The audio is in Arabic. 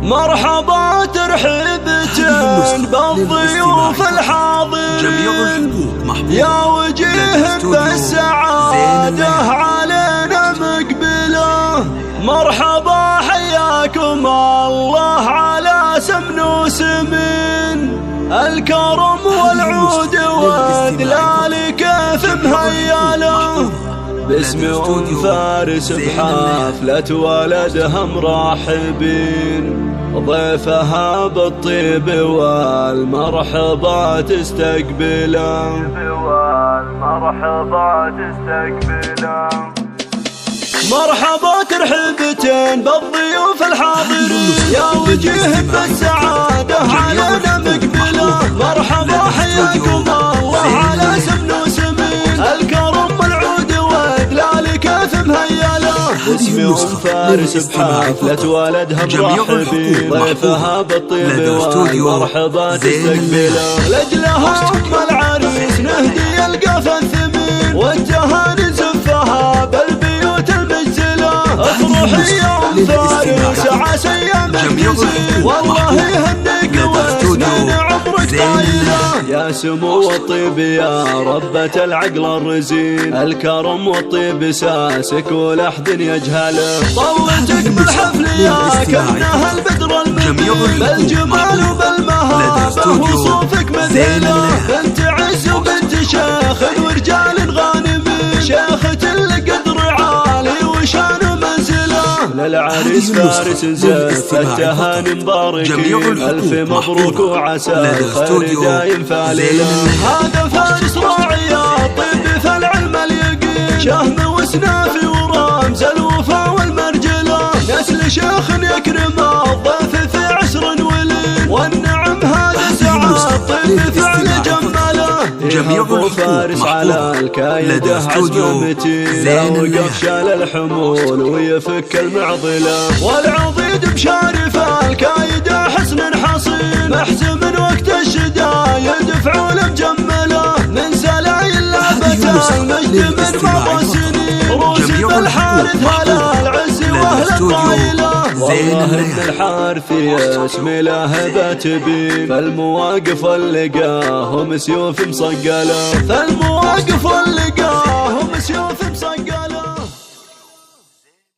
مرحبا ترحيبتين بالضيوف الحاضرين يا وجيه بالسعادة علينا مقبله. مرحبا حياكم الله على سمن وسمين، الكرم والعود والدلال كيف مهياله. باسم فارس بحفلة ولدها مرحبين، ضيفها بالطيب والمرحبا تستقبله. مرحبا ترحيبتين بالضيوف الحاضرين يا وجيه بالسعادة علينا مقبله. مرحبا حياكم الله على سمن وسمين، الكرم والعود والدلال كيف مهياله. اسم فارس بحفلة ولدها مرحبين، ضيفها بالطيب والمرحبا تستقبله. لأجلها أم العريس نهدي القفا الثمين، والتهاني نزفها بالبيوت المجزلة. افرحي يا ام فارس عسى ايامك تزين، والله يهنيك وسنين عمرك طايله. يا سمو الطيب يا ربة العقل الرزين، الكرم والطيب ساسك ولحد يجهله. طلتك بالحفل يا كأنها البدر المبين، بالجمال وبالمهابة وصوفك مثيله. بنت عز وبنت شيخ ورجال غانمين، شيخة القدر عالي وشان منزله. للعريس فارس زف التهاني مباركين، ألف مبروك وعسى الخير دايم فالله. هذا فارس راعي الطيب في العلم اليقين، شهم وسنافي ورمز الوفا والمرجله. نسل شيخ يكرم الضيف في عسر ولين، والنعم هذا سعى الطيب فعل جماله. ابو فارس على الكايده عزم متين، لا وقف شال الحمول ويفك المعضله. والعضيد بشارف الكايده حصن حصين، محزم وقت الشدايد فعول مجمله. من سلايل لابس المجد من مضى سنين، روسي بالحارث هلا العز واهل الطايله. والله ان الحارث اسم له بين، فالمواقف اللقاهم سيوف مصقله. فالمواقف اللقاهم سيوف مصقله.